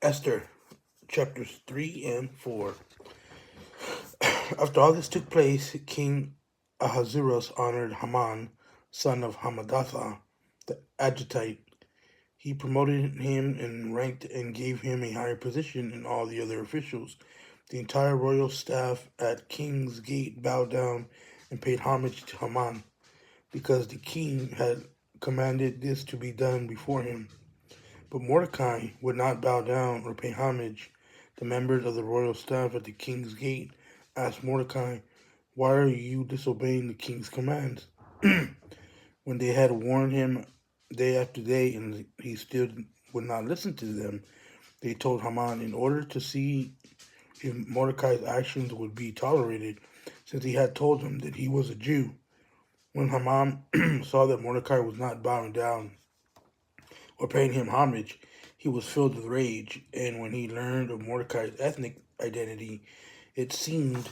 Esther, chapters 3 and 4. After all this took place, King Ahasuerus honored Haman, son of Hammedatha, the Agagite. He promoted him in rank and gave him a higher position than all the other officials. The entire royal staff at King's Gate bowed down and paid homage to Haman, because the king had commanded this to be done before him. But Mordecai would not bow down or pay homage. The members of the royal staff at the king's gate asked Mordecai, "Why are you disobeying the king's commands?" When they had warned him day after day and he still would not listen to them, they told Haman in order to see if Mordecai's actions would be tolerated, since he had told them that he was a Jew. When Haman saw that Mordecai was not bowing down or paying him homage, he was filled with rage, and when he learned of Mordecai's ethnic identity, it seemed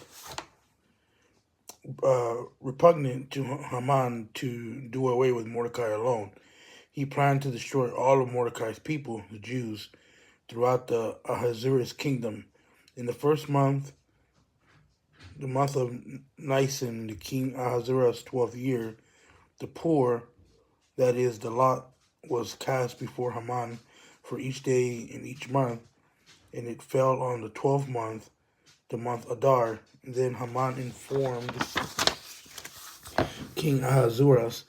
repugnant to Haman to do away with Mordecai alone. He planned to destroy all of Mordecai's people, the Jews, throughout the Ahasuerus kingdom. In the first month, the month of Nisan, the king Ahasuerus' 12th year, the poor, that is, the lot, was cast before Haman for each day in each month, and it fell on the 12th month, the month Adar. Then Haman informed King Ahasuerus,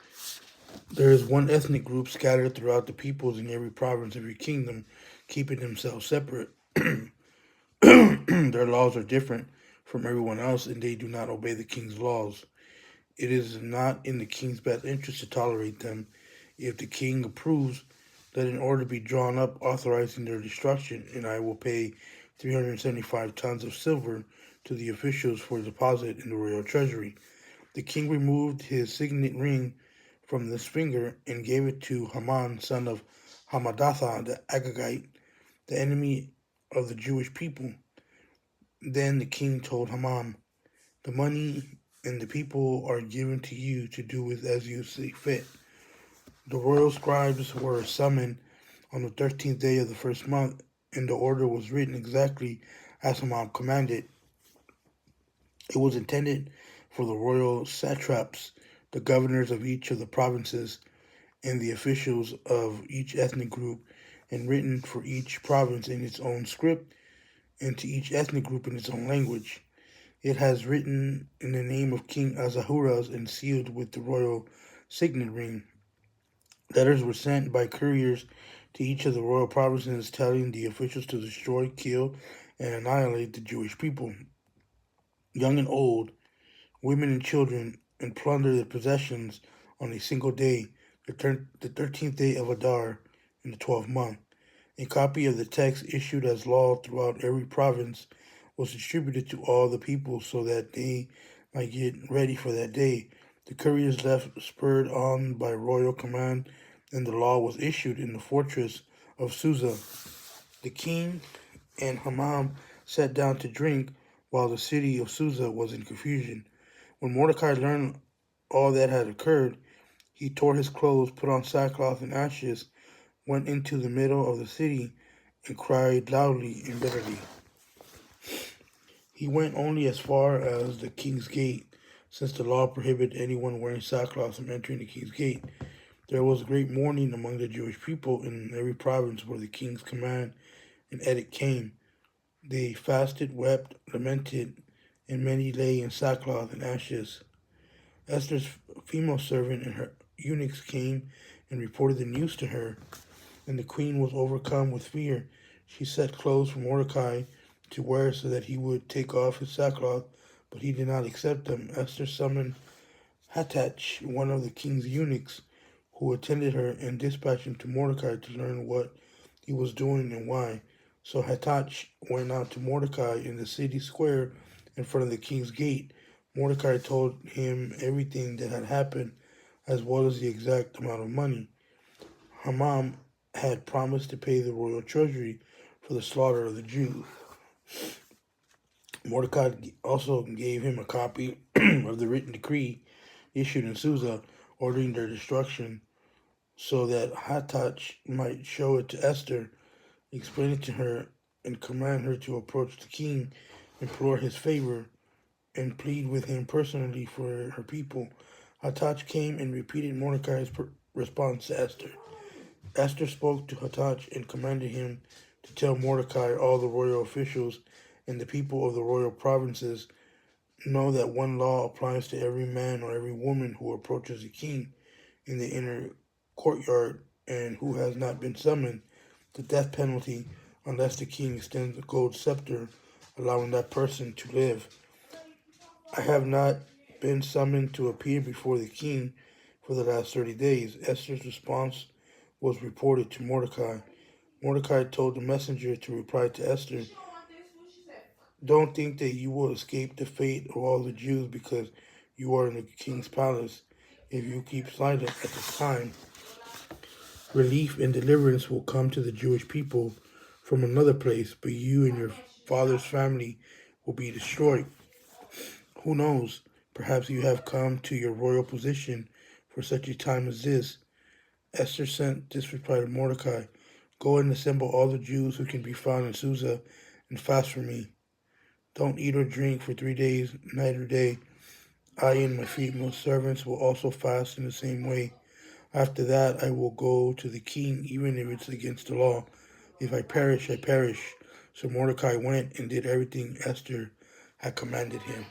"There is one ethnic group scattered throughout the peoples in every province of your kingdom, keeping themselves separate. Their laws are different from everyone else, and they do not obey the king's laws. It is not in the king's best interest to tolerate them. If the king approves, let an order be drawn up authorizing their destruction, and I will pay 375 tons of silver to the officials for deposit in the royal treasury." The king removed his signet ring from his finger and gave it to Haman, son of Hammedatha, the Agagite, the enemy of the Jewish people. Then the king told Haman, "The money and the people are given to you to do with as you see fit." The royal scribes were summoned on the 13th day of the first month, and the order was written exactly as Haman commanded. It was intended for the royal satraps, the governors of each of the provinces, and the officials of each ethnic group, and written for each province in its own script, and to each ethnic group in its own language. It has written in the name of King Ahasuerus and sealed with the royal signet ring. Letters were sent by couriers to each of the royal provinces telling the officials to destroy, kill, and annihilate the Jewish people, young and old, women and children, and plunder their possessions on a single day, the 13th day of Adar in the 12th month. A copy of the text issued as law throughout every province was distributed to all the people so that they might get ready for that day. The couriers left spurred on by royal command, and the law was issued in the fortress of Susa. The king and Haman sat down to drink while the city of Susa was in confusion. When Mordecai learned all that had occurred, he tore his clothes, put on sackcloth and ashes, went into the middle of the city, and cried loudly and bitterly. He went only as far as the king's gate, since the law prohibited anyone wearing sackcloth from entering the king's gate. There was great mourning among the Jewish people in every province where the king's command and edict came. They fasted, wept, lamented, and many lay in sackcloth and ashes. Esther's female servant and her eunuchs came and reported the news to her, and the queen was overcome with fear. She set clothes for Mordecai to wear so that he would take off his sackcloth, but he did not accept them. Esther summoned Hattach, one of the king's eunuchs, who attended her, and dispatched him to Mordecai to learn what he was doing and why. So Hattach went out to Mordecai in the city square in front of the king's gate. Mordecai told him everything that had happened, as well as the exact amount of money Haman had promised to pay the royal treasury for the slaughter of the Jews. Mordecai also gave him a copy of the written decree issued in Susa ordering their destruction, so that Hattach might show it to Esther, explaining to her and command her to approach the king, implore his favor, and plead with him personally for her people. Hathach came and repeated Mordecai's response to Esther. Esther spoke to Hathach and commanded him to tell Mordecai all the royal officials and the people of the royal provinces know that one law applies to every man or every woman who approaches the king in the inner courtyard and who has not been summoned, the death penalty unless the king extends the gold scepter, allowing that person to live. I have not been summoned to appear before the king for the last 30 days. Esther's response was reported to Mordecai. Mordecai told the messenger to reply to Esther, "Don't think that you will escape the fate of all the Jews because you are in the king's palace. If you keep silent at this time, relief and deliverance will come to the Jewish people from another place, but you and your father's family will be destroyed. Who knows? Perhaps you have come to your royal position for such a time as this." Esther sent this reply to Mordecai, "Go and assemble all the Jews who can be found in Susa and fast for me. Don't eat or drink for 3 days, night or day. I and my female servants will also fast in the same way. After that, I will go to the king, even if it's against the law. If I perish, I perish." So Mordecai went and did everything Esther had commanded him.